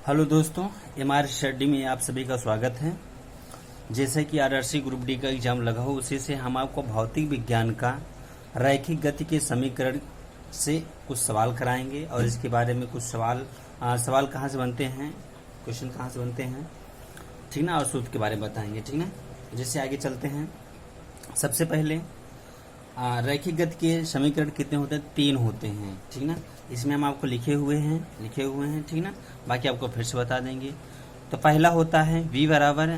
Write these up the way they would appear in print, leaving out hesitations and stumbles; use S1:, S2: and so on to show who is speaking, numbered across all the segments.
S1: Hello दोस्तों, MR study में आप सभी का स्वागत है। जैसे कि आरआरसी ग्रुप डी का एग्जाम लगा हो, उसी से हम आपको भौतिक विज्ञान का रैखिक गति के समीकरण से कुछ सवाल कराएंगे और इसके बारे में कुछ सवाल कहाँ से बनते हैं, क्वेश्चन कहाँ से बनते हैं, ठीक ना, और सूत्र के बारे में बताएंगे, ठीक ना। जैसे आगे चलते हैं, सबसे पहले रैखिक गति के समीकरण कितने होते हैं? 3 होते हैं, ठीक ना। इसमें हम आपको लिखे हुए हैं, ठीक ना। बाकी आपको फिर से बता देंगे। तो पहला होता है v बराबर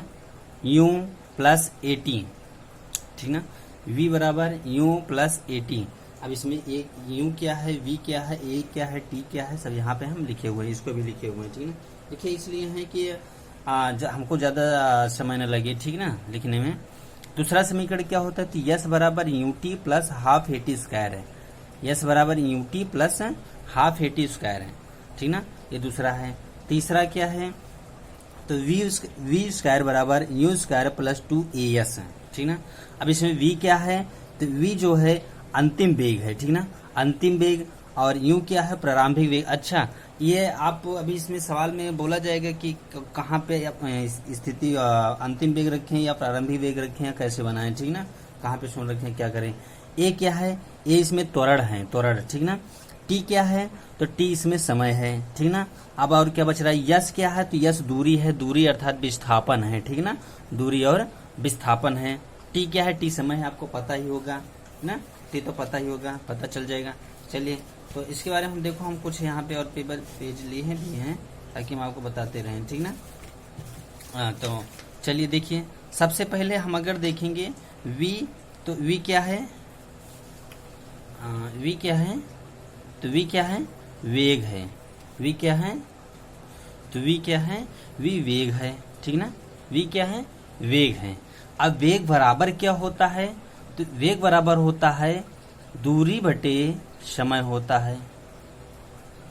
S1: u प्लस ए टी, ठीक ना। v बराबर u प्लस ए टी। अब इसमें एक u क्या है, v क्या है, a क्या है, t क्या है, सब यहाँ पे हम लिखे हुए हैं, इसको भी लिखे हुए हैं, ठीक ना। देखिए इसलिए है कि हमको ज़्यादा समय न लगे, ठीक ना, लिखने में। दूसरा समीकरण क्या होता है? तो यस बराबर U T plus half A T square है। यस बराबर U T plus half A T square है, ठीक ना, ये दूसरा है। तीसरा क्या है? तो वी स्क्वायर बराबर यू स्क्वायर प्लस 2as है, ठीक ना। अब इसमें v क्या है? तो v जो है अंतिम वेग है, ठीक ना, अंतिम वेग, और u क्या है? प्रारंभिक वेग। अच्छा, ये आप अभी इसमें सवाल में बोला जाएगा कि कहाँ पे स्थिति अंतिम वेग रखें या प्रारंभिक वेग रखें या कैसे बनाएं, ठीक ना, कहाँ पे शून्य रखें, क्या करें। ए क्या है? ए इसमें त्वरण है, त्वरण, ठीक ना। टी क्या है? तो टी इसमें समय है, ठीक ना। अब और क्या बच रहा है? यस क्या है? तो यस दूरी है, दूरी अर्थात विस्थापन है, ठीक ना, दूरी और विस्थापन है। टी क्या है? टी समय है, आपको पता ही होगा ना, टी तो पता ही होगा, पता चल जाएगा। चलिए, तो इसके बारे में हम देखो, हम कुछ यहाँ पे और पेज लिए भी हैं ताकि हम आपको बताते रहें, ठीक ना। तो चलिए देखिए, सबसे पहले हम अगर देखेंगे v, तो v क्या है? v क्या है? तो v क्या है? वेग है। v क्या है? तो v क्या है? v वेग है, ठीक ना। v क्या है? वेग है। अब वेग बराबर क्या होता है? तो वेग बराबर होता है दूरी बटे समय होता है,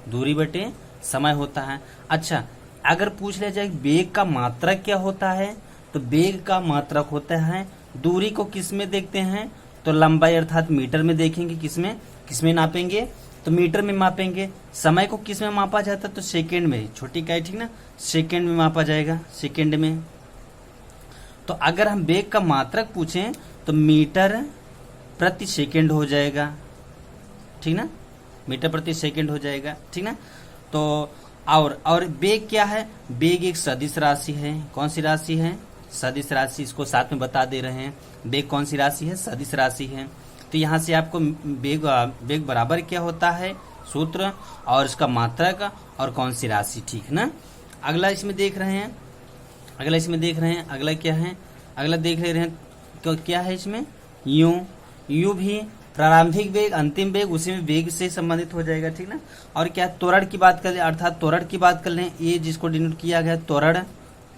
S1: दूरी बटे समय होता है। अच्छा, अगर पूछ लिया जाए वेग का मात्रक क्या होता है? तो वेग का मात्रक होता है, दूरी को किस में देखते हैं? तो लंबाई अर्थात मीटर में देखेंगे, किसमें नापेंगे? तो मीटर में मापेंगे। समय को किस में मापा जाता है? तो सेकंड में, छोटी इकाई, ठीक ना, सेकंड में मापा जाएगा, सेकंड में। तो अगर हम वेग का मात्रक पूछें तो मीटर प्रति सेकंड हो जाएगा, ठीक ना, मीटर प्रति सेकंड हो जाएगा, ठीक ना। तो और वेग क्या है? वेग एक सदिश राशि है। कौन सी राशि है? सदिश राशि। इसको साथ में बता दे रहे हैं, वेग कौन सी राशि है? सदिश राशि है। तो यहाँ से आपको वेग बराबर क्या होता है, सूत्र, और इसका मात्रक और कौन सी राशि, ठीक है ना। अगला इसमें देख रहे हैं, अगला क्या है? अगला देख ले रहे हैं, तो क्या है इसमें? यू भी प्रारंभिक वेग, अंतिम वेग, उसी में वेग से संबंधित हो जाएगा, ठीक ना। और क्या? त्वरण की बात कर ले, अर्थात त्वरण की बात कर लें, ये जिसको डिनोट किया गया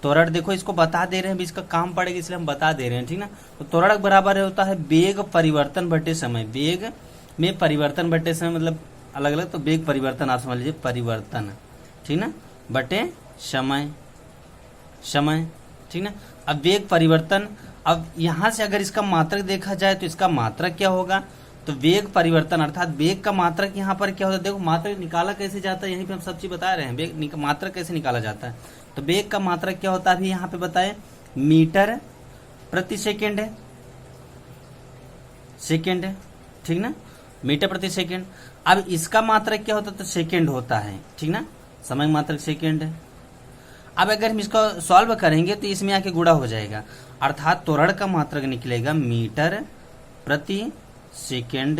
S1: त्वरण देखो, इसको बता दे रहे हैं, इसका काम पड़ेगा इसलिए हम बता दे रहे हैं, ठीक ना। तो त्वरण बराबर होता है वेग परिवर्तन बटे समय। वेग में परिवर्तन बटे समय मतलब अलग अलग, तो वेग परिवर्तन आप समझ लीजिए, परिवर्तन, ठीक ना, बटे समय, ठीक ना। अब वेग परिवर्तन, अब यहां से अगर इसका मात्रक देखा जाए तो इसका मात्रक क्या होगा? तो वेग परिवर्तन अर्थात वेग का मात्रक यहाँ पर क्या होता है? देखो मात्रक निकाला कैसे जाता है, यहीं पे हम सब चीज बता रहे हैं, वेग मात्रक कैसे निकाला जाता है। तो वेग का मात्रक क्या होता है अभी यहाँ पे बताए? मीटर प्रति सेकेंड है, ठीक ना, मीटर प्रति सेकेंड। अब इसका मात्रक क्या होता है? तो सेकेंड होता है, ठीक ना, समय मात्रक सेकेंड है। अब अगर हम इसको सॉल्व करेंगे तो इसमें आके गुणा हो जाएगा, अर्थात त्वरण का मात्रक निकलेगा मीटर प्रति सेकेंड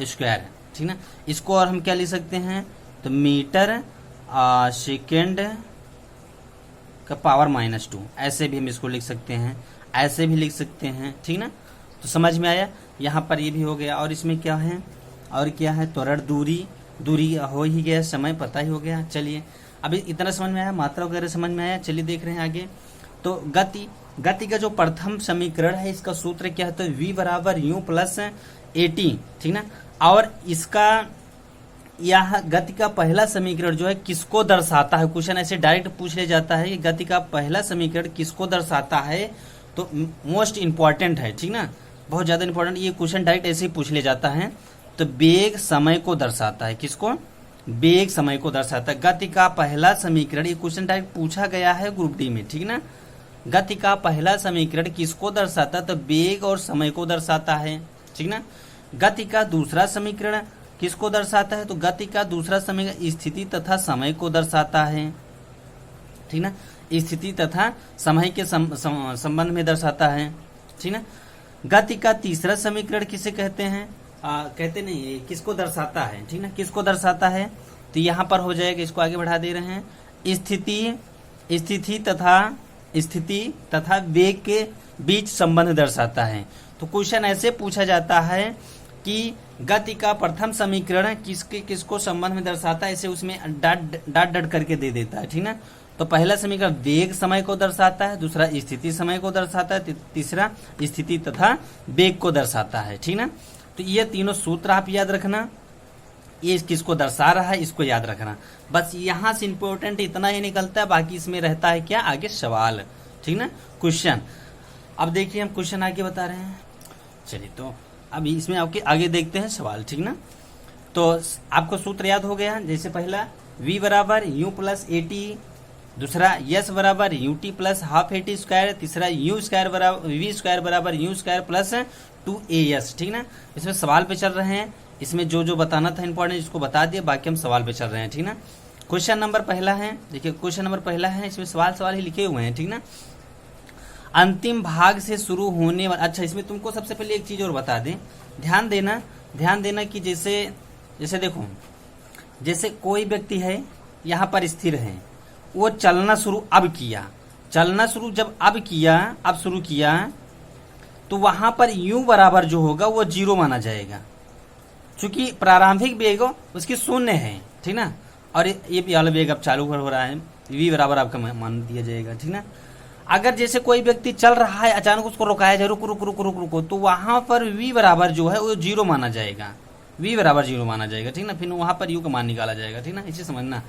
S1: स्क्वायर, ठीक ना। इसको और हम क्या लिख सकते हैं? तो मीटर सेकेंड का पावर -2, ऐसे भी हम इसको लिख सकते हैं, ऐसे भी लिख सकते हैं, ठीक ना। तो समझ में आया, यहाँ पर ये भी हो गया। और इसमें क्या है? और क्या है? त्वरण, दूरी हो ही गया, समय पता ही हो गया। चलिए, अभी इतना समझ में आया, मात्रा वगैरह समझ में आया। चलिए देख रहे हैं आगे। तो गति का जो प्रथम समीकरण है, इसका सूत्र क्या है? तो v बराबर u प्लस ए टी, ठीक ना। और इसका यह गति का पहला समीकरण जो है किसको दर्शाता है? क्वेश्चन ऐसे डायरेक्ट पूछ ले जाता है कि गति का पहला समीकरण किसको दर्शाता है, तो मोस्ट इंपॉर्टेंट है, ठीक ना, बहुत ज्यादा इंपॉर्टेंट। ये क्वेश्चन डायरेक्ट ऐसे ही पूछ ले जाता है। तो वेग समय को दर्शाता है, किसको? वेग समय को दर्शाता है। गति का पहला समीकरण, ये क्वेश्चन डायरेक्ट पूछा गया है ग्रुप डी में, ठीक ना। गति का पहला समीकरण किसको दर्शाता है, तो वेग और समय को दर्शाता है, ठीक ना। गति का दूसरा समीकरण किसको दर्शाता है, तो गति का दूसरा समीकरण स्थिति तथा समय को दर्शाता है, ठीक ना। स्थिति तथा समय के संबंध में दर्शाता है, ठीक ना। गति का तीसरा समीकरण किसे कहते हैं, कहते नहीं, किसको दर्शाता है, ठीक ना, किसको दर्शाता है, तो यहाँ पर हो जाएगा, इसको आगे बढ़ा दे रहे हैं, स्थिति तथा वेग के बीच संबंध दर्शाता है। तो क्वेश्चन ऐसे पूछा जाता है कि गति का प्रथम समीकरण किसको संबंध में दर्शाता है, इसे उसमें डट करके दे देता है, ठीक ना। तो पहला समीकरण वेग समय को दर्शाता है, दूसरा स्थिति समय को दर्शाता है, तीसरा स्थिति तथा वेग को दर्शाता है, ठीक ना। तो ये तीनों सूत्र आप याद रखना, ये किसको दर्शा रहा है इसको याद रखना, बस यहाँ से इंपॉर्टेंट इतना ही निकलता है, बाकी इसमें रहता है क्या, आगे सवाल, ठीक ना, क्वेश्चन। अब देखिए हम क्वेश्चन आगे बता रहे हैं, चलिए तो अभी इसमें आपके आगे देखते हैं सवाल, ठीक ना। तो आपको सूत्र याद हो गया, जैसे पहला v बराबर u प्लस ए टी, दूसरा s बराबर U T plus half A T square, तीसरा यू स्क्वायर बराबर वी स्क्वायर बराबर यू स्क्वायर प्लस 2as, ठीक ना। इसमें सवाल पे चल रहे हैं, इसमें जो जो बताना था इंपॉर्टेंट इसको बता दिए, बाकी हम सवाल पे चल रहे हैं, ठीक ना। क्वेश्चन नंबर पहला है, देखिए क्वेश्चन नंबर पहला है, इसमें सवाल ही लिखे हुए हैं, ठीक ना। अंतिम भाग से शुरू होने वाला, अच्छा इसमें तुमको सबसे पहले एक चीज और बता दें, ध्यान देना कि जैसे देखो, जैसे कोई व्यक्ति है यहाँ पर स्थिर है, वो चलना शुरू जब शुरू किया तो वहां पर u बराबर जो होगा वो 0 माना जाएगा, क्योंकि प्रारंभिक वेग उसकी 0 है, ठीक ना। और ये वाला वेग अब चालू हो रहा है, v बराबर आपका मान दिया जाएगा, ठीक ना। अगर जैसे कोई व्यक्ति चल रहा है, अचानक उसको रोकाया जाए, रुको, तो वहां पर v बराबर जो है वो 0 माना जाएगा, ठीक ना। फिर वहां पर u का मान निकाला जाएगा, ठीक ना, इसे समझना।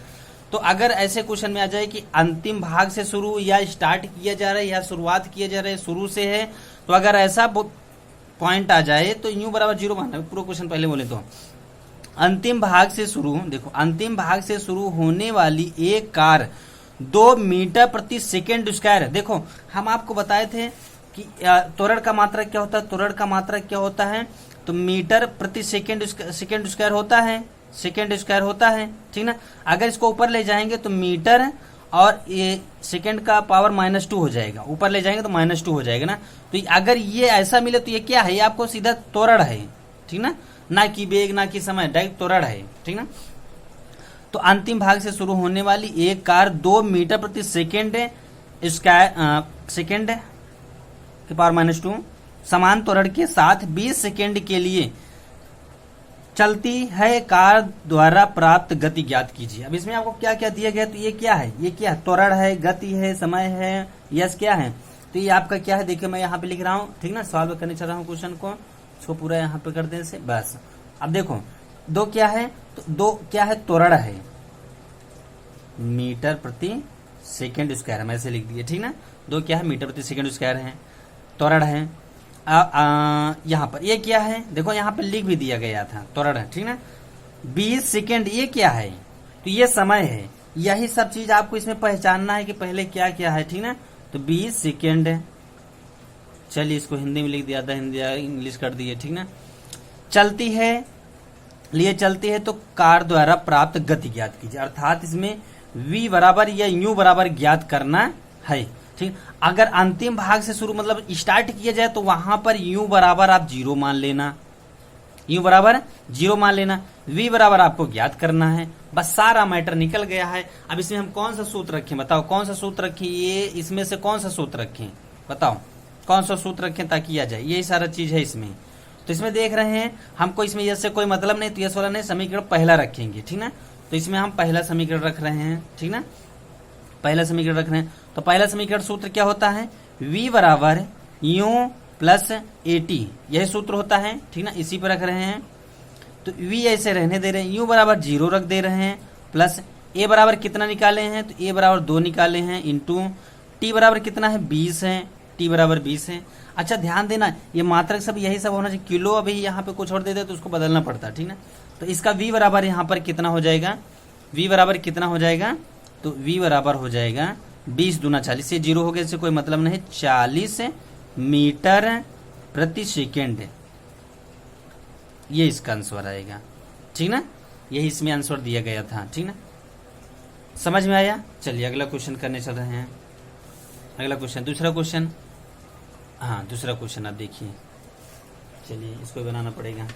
S1: तो अगर ऐसे क्वेश्चन में आ जाए कि अंतिम भाग से शुरू या स्टार्ट किया जा रहा है या शुरुआत किया जा रहा है, शुरू से है, तो अगर ऐसा पॉइंट आ जाए तो u बराबर 0 मानना है। पूरा क्वेश्चन पहले बोले तो अंतिम भाग से शुरू होने वाली एक कार 2 मीटर प्रति सेकेंड स्क्वायर, देखो हम आपको बताए थे कि त्वरण का मात्रक क्या होता है, तो मीटर प्रति सेकेंड स्क्वायर होता है, ठीक ना। अगर इसको ऊपर ले जाएंगे तो मीटर और ये सेकेंड का पावर -2 हो जाएगा, ऊपर ले जाएंगे तो -2 हो जाएगा ना। तो अगर ये ऐसा मिले तो ये क्या है, ये आपको सीधा त्वरण है, ठीक ना कि वेग ना कि समय, डायरेक्ट त्वरण है, ठीक ना। तो अंतिम भाग से शुरू होने वाली एक कार 2 मीटर प्रति सेकेंड के पावर -2 समान त्वरण के साथ 20 सेकेंड के लिए चलती है, कार द्वारा प्राप्त गति ज्ञात कीजिए। अब इसमें आपको क्या क्या दिया गया, तो ये क्या है, त्वरण है, गति है, समय है, यस क्या है, तो ये आपका क्या है, देखिए मैं यहाँ पे लिख रहा हूँ, ठीक ना, सॉल्व करने चल रहा हूँ क्वेश्चन को, इसको पूरा यहाँ पे कर दें से बस। अब देखो दो क्या है, तो 2 क्या है, त्वरण है, मीटर प्रति सेकेंड स्क्वायर, हम ऐसे लिख दिए, ठीक ना। 2 क्या है, मीटर प्रति सेकेंड स्क्वायर है, त्वरण है। यहाँ पर ये क्या है, देखो यहाँ पे लिख भी दिया गया था, त्वरण है, ठीक ना। 20 सेकेंड ये क्या है, तो ये समय है। यही सब चीज आपको इसमें पहचानना है कि पहले क्या क्या है, ठीक ना। तो 20 सेकेंड, चलिए इसको हिंदी में लिख दिया था, हिंदी इंग्लिश कर दिए, ठीक ना। चलती है तो कार द्वारा प्राप्त गति ज्ञात कीजिए, अर्थात इसमें v बराबर या u बराबर ज्ञात करना है, ठीक। अगर अंतिम भाग से शुरू मतलब स्टार्ट किया जाए तो वहां पर u बराबर आप 0 मान लेना, v बराबर आपको ज्ञात करना है, बस सारा मैटर निकल गया है। अब इसमें हम कौन सा सूत्र रखें, बताओ कौन सा सूत्र रखें, ये इसमें से कौन सा सूत्र रखें, बताओ कौन सा सूत्र रखें ताकि आ जाए, यही सारा चीज है इसमें। तो इसमें देख रहे हैं हमको इसमें यस से कोई मतलब नहीं, तो यस वाला नहीं, समीकरण पहला रखेंगे, ठीक ना। तो इसमें हम पहला समीकरण रख रहे हैं, ठीक ना, पहला समीकरण रख रहे हैं। तो पहला समीकरण सूत्र क्या होता है, v बराबर u प्लस ए टी, यही सूत्र होता है, ठीक ना, इसी पर रख रहे हैं। तो v ऐसे रहने दे रहे हैं, u बराबर 0 रख दे रहे हैं, प्लस a बराबर कितना निकाले हैं, तो a बराबर 2 निकाले हैं, इंटू t बराबर कितना है, 20 है, t बराबर 20 है। अच्छा ध्यान देना, ये मात्रक सब यही सब होना चाहिए, किलो अभी यहाँ पे कुछ और दे दे तो उसको बदलना पड़ता है, ठीक ना। तो इसका v बराबर यहाँ पर कितना हो जाएगा, v बराबर कितना हो जाएगा, तो v बराबर हो जाएगा 20 दूना 40, ये जीरो हो गया, इससे कोई मतलब नहीं, 40 मीटर प्रति सेकेंड, ये इसका आंसर आएगा। ठीक ना, यही इसमें आंसर दिया गया था। ठीक ना, समझ में आया। चलिए अगला क्वेश्चन करने चल रहे हैं। अगला क्वेश्चन, दूसरा क्वेश्चन, हाँ दूसरा क्वेश्चन आप देखिए। चलिए इसको बनाना पड़ेगा।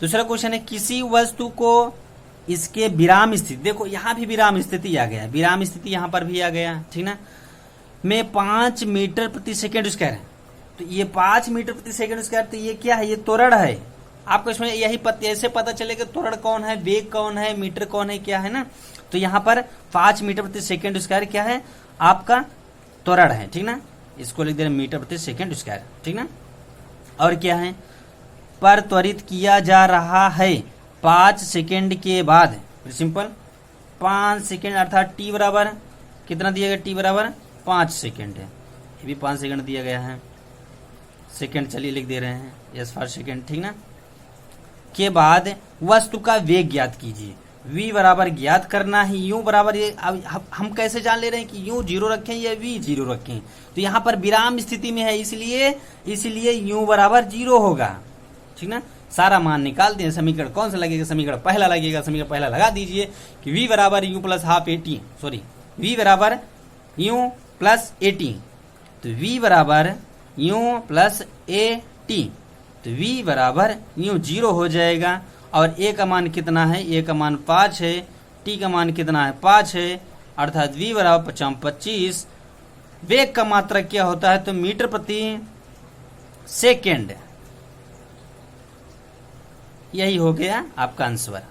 S1: दूसरा क्वेश्चन है, किसी वस्तु को इसके विराम स्थिति, देखो यहां भी विराम स्थिति आ गया, विराम स्थिति यहां पर भी आ गया। ठीक ना, में 5 मीटर प्रति सेकेंड स्क्वायर है, तो ये 5 मीटर प्रति सेकेंड स्क्वायर, तो ये क्या है, ये त्वरण है। आपको इसमें यही ऐसे पता चलेगा त्वरण कौन है, वेग कौन है, मीटर कौन है, क्या है ना। तो यहाँ पर 5 मीटर प्रति सेकेंड स्क्वायर क्या है, आपका त्वरण है। ठीक ना, इसको लिख दे रहे मीटर प्रति सेकेंड स्क्वायर। ठीक ना, और क्या है, पर त्वरित किया जा रहा है 5 सेकेंड के बाद, सिंपल 5 सेकेंड, अर्थात टी बराबर कितना दिया गया, टी बराबर 5 सेकेंड है, ये भी 5 सेकेंड दिया गया है, सेकेंड चलिए लिख दे रहे हैं, यस फॉर सेकेंड। ठीक ना, के बाद वस्तु का वेग ज्ञात कीजिए। v बराबर ज्ञात करना है, u बराबर, ये अब हम कैसे जान ले रहे हैं कि u जीरो रखें या v जीरो रखें, तो यहाँ पर विराम स्थिति में है, इसलिए u बराबर जीरो होगा। ठीक ना, सारा मान निकाल दें, समीकरण कौन सा लगेगा, समीकरण पहला लगेगा, समीकरण पहला लगा दीजिए कि v बराबर u plus half 80, sorry v बराबर u प्लस 80, तो v बराबर u प्लस 80, तो v बराबर u जीरो हो जाएगा। और a का मान कितना है, a का मान 5 है, t का मान कितना है 5 है, अर्थात v बराबर 25। वेग का मात्रक क्या होता है, तो मीटर प्रति सेकेंड, यही हो गया आपका आंसर,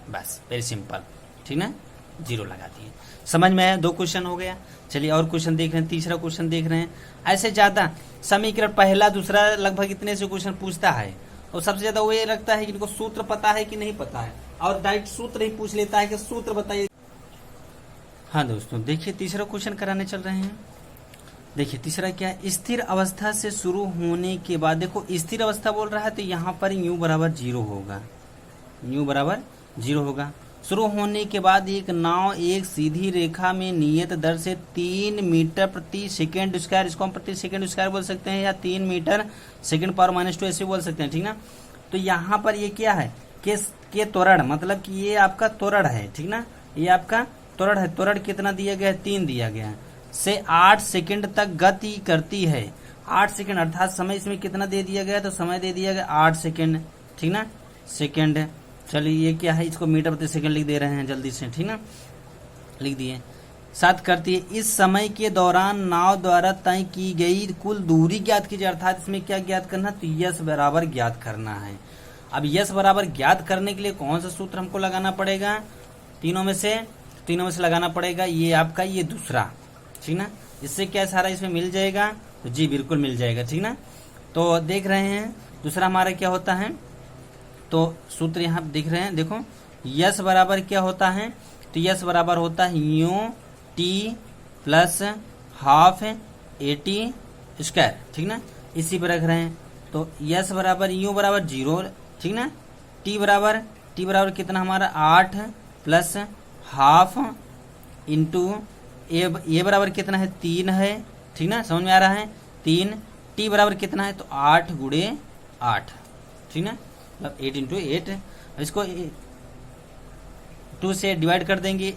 S1: बस वेरी सिंपल। ठीक ना, जीरो लगा दिए। समझ में आया, 2 क्वेश्चन हो गया। चलिए और क्वेश्चन देख रहे हैं, तीसरा क्वेश्चन देख रहे हैं। ऐसे ज्यादा समीकरण पहला दूसरा लगभग इतने से क्वेश्चन पूछता है, और सबसे ज्यादा वो ये लगता है कि इनको सूत्र पता है कि नहीं पता है, और डायरेक्ट सूत्र ही पूछ लेता है कि सूत्र बताइए। हाँ दोस्तों देखिए, तीसरा क्वेश्चन कराने चल रहे हैं। देखिए तीसरा क्या है, स्थिर अवस्था से शुरू होने के बाद, देखो स्थिर अवस्था बोल रहा है, तो यहाँ पर u बराबर 0 होगा, u बराबर 0 होगा। शुरू होने के बाद एक नाव एक सीधी रेखा में नियत दर से 3 मीटर प्रति सेकेंड स्क्वायर, इसको हम प्रति सेकेंड स्क्वायर बोल सकते हैं, या 3 मीटर सेकेंड पावर -2 ऐसे बोल सकते हैं। ठीक ना, तो यहाँ पर ये क्या है के त्वरण, मतलब कि ये आपका त्वरण है। ठीक ना, ये आपका त्वरण है, त्वरण कितना दिया गया है, 3 दिया गया है, से 8 सेकेंड तक गति करती है। 8 सेकेंड अर्थात समय इसमें कितना दे दिया गया, तो समय दे दिया गया 8 सेकेंड। ठीक ना, सेकेंड, चलिए ये क्या है, इसको मीटर प्रति सेकंड लिख दे रहे हैं जल्दी से। ठीक ना, लिख दिए। साथ करती है, इस समय के दौरान नाव द्वारा तय की गई कुल दूरी ज्ञात कीजिए, अर्थात इसमें क्या ज्ञात करना, तो यस बराबर ज्ञात करना है। अब यस बराबर ज्ञात करने के लिए कौन सा सूत्र हमको लगाना पड़ेगा, तीनों में से लगाना पड़ेगा, ये आपका ये दूसरा। ठीक ना, इससे क्या सारा इसमें मिल जाएगा, तो जी बिल्कुल मिल जाएगा। ठीक ना, तो देख रहे हैं दूसरा हमारा क्या होता है, तो सूत्र यहाँ दिख रहे हैं, देखो यस बराबर क्या होता है, तो यस बराबर होता है U T plus half 80 square. ठीक ना, इसी पर रख रहे हैं, तो यस बराबर यू बराबर 0। ठीक ना, टी बराबर कितना हमारा 8 प्लस हाफ इंटू ए बराबर कितना है 3 है। ठीक ना, समझ में आ रहा है, 3, टी बराबर कितना है, तो 8 गुणे 8। ठीक ना, मतलब 8 इंटू 8, इसको 2 से डिवाइड कर देंगे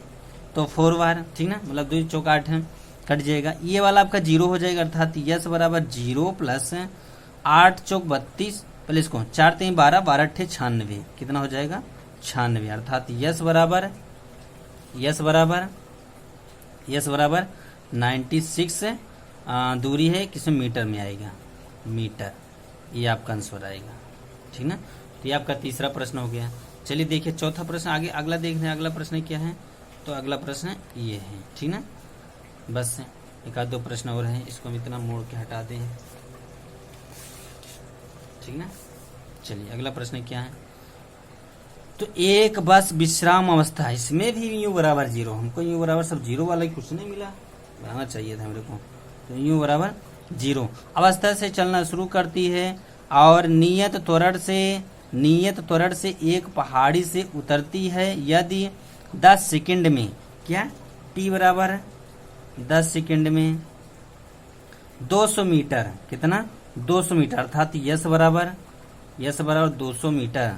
S1: तो 4 बार। ठीक ना, मतलब 2 चौक 8 कट जाएगा, ये वाला आपका 0 हो जाएगा, अर्थात यस बराबर 0 प्लस 8 चौक 32, पहले इसको 4 3 12 12 8 96, कितना हो जाएगा 96, अर्थात यस बराबर 96 दूरी है, किसमें मीटर में आएगा, मीटर, ये आपका आंसर आएगा। ठीक ना, तो ये आपका तीसरा प्रश्न हो गया। चलिए देखिए चौथा प्रश्न, आगे अगला देख रहे हैं, अगला प्रश्न क्या है, तो अगला प्रश्न ये है। ठीक ना, बस एक आध 2 प्रश्न और हैं, इसको हम इतना मोड़ के हटा दें। ठीक ना, चलिए अगला प्रश्न क्या है, तो एक बस विश्राम अवस्था, इसमें भी u बराबर 0, हमको u बराबर सब 0 वाला ही कुछ नहीं मिला, बनाना चाहिए था मेरे को। तो u बराबर 0 अवस्था से चलना शुरू करती है, और नियत त्वरण से एक पहाड़ी से उतरती है यदि 10 सेकंड में, क्या t बराबर 10 सेकंड में 200 मीटर, कितना 200 मीटर, अर्थात यस बराबर 200 मीटर।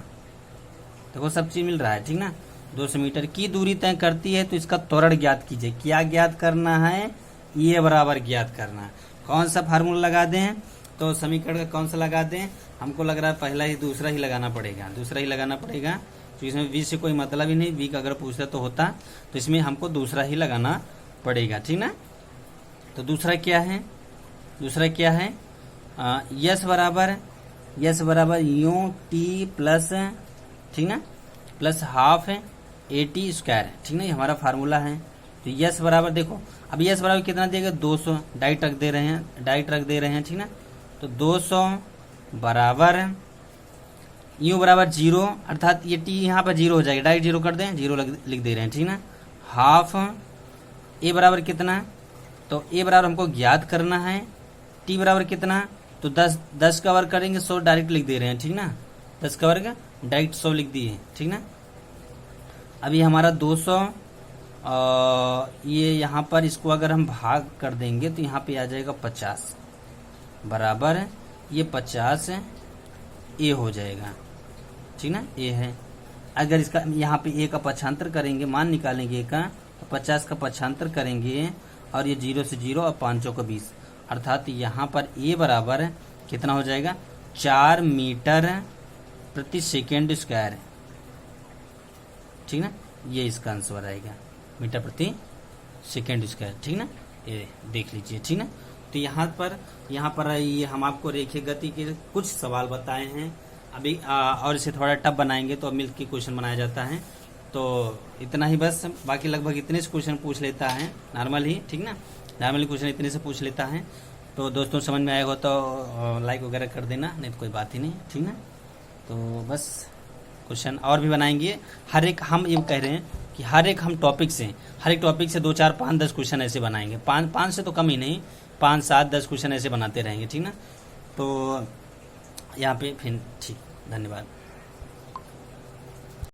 S1: देखो सब चीज मिल रहा है, ठीक ना। 200 मीटर की दूरी तय करती है तो इसका त्वरण ज्ञात कीजिए। क्या ज्ञात करना है, ये बराबर ज्ञात करना है। कौन सा फार्मूला लगा दें, तो समीकरण का कौन सा लगा दें, हमको लग रहा है पहला ही दूसरा ही लगाना पड़ेगा, तो इसमें v से कोई मतलब ही नहीं, v का अगर पूछता तो होता, तो इसमें हमको दूसरा ही लगाना पड़ेगा, ठीक ना। तो दूसरा क्या है, यस बराबर यूं टी प्लस, ठीक ना, प्लस हाफ AT स्क्वायर, ठीक ना, ये हमारा फार्मूला है। तो यस बराबर देखो, अब यस बराबर कितना देगा 200, डायरेक्ट रख दे रहे हैं, ठीक ना। तो 200 बराबर यू बराबर 0, अर्थात ये टी यहाँ पर 0 हो जाएगा, डायरेक्ट 0 कर दें, 0 लिख दे रहे हैं, ठीक ना। हाफ ए बराबर कितना, तो ए बराबर हमको ज्ञात करना है, टी बराबर कितना, तो 10 का वर्ग करेंगे 100 डायरेक्ट लिख दे रहे हैं, ठीक ना। 10 का वर्ग डायरेक्ट 100 लिख दिए, ठीक ना। अभी हमारा 200 ये यहाँ पर इसको अगर हम भाग कर देंगे तो यहाँ पे आ जाएगा 50 बराबर ये 50 ए हो जाएगा, ठीक ना, ए है। अगर इसका यहाँ पे ए का पक्षांतर करेंगे, मान निकालेंगे ए का, तो 50 का पक्षांतर करेंगे और ये 0 से 0 और 5 का 20, अर्थात यहाँ पर ए बराबर कितना हो जाएगा 4 मीटर प्रति सेकेंड स्क्वायर, ठीक ना। ये इसका आंसर आएगा, मीटर प्रति सेकेंड स्क्वायर, ठीक ना। ये देख लीजिए, ठीक ना। तो यहाँ पर ये हम आपको रेखीय गति के कुछ सवाल बताए हैं अभी, और इसे थोड़ा टफ बनाएंगे तो मिल के क्वेश्चन बनाया जाता है। तो इतना ही बस, बाकी लगभग इतने से क्वेश्चन पूछ लेता है नॉर्मल ही, ठीक ना, नॉर्मली क्वेश्चन इतने से पूछ लेता है। तो दोस्तों समझ में आएगा तो लाइक वगैरह कर देना, नहीं तो कोई बात ही नहीं, ठीक ना। तो बस क्वेश्चन और भी बनाएंगे, हर एक हम ये कह रहे हैं कि हर एक टॉपिक से 2, 4, 5, 10 क्वेश्चन ऐसे बनाएंगे, 5 से तो कम ही नहीं, 5, 7, 10 क्वेश्चन ऐसे बनाते रहेंगे, ठीक ना। तो यहाँ पे फिर ठीक, धन्यवाद।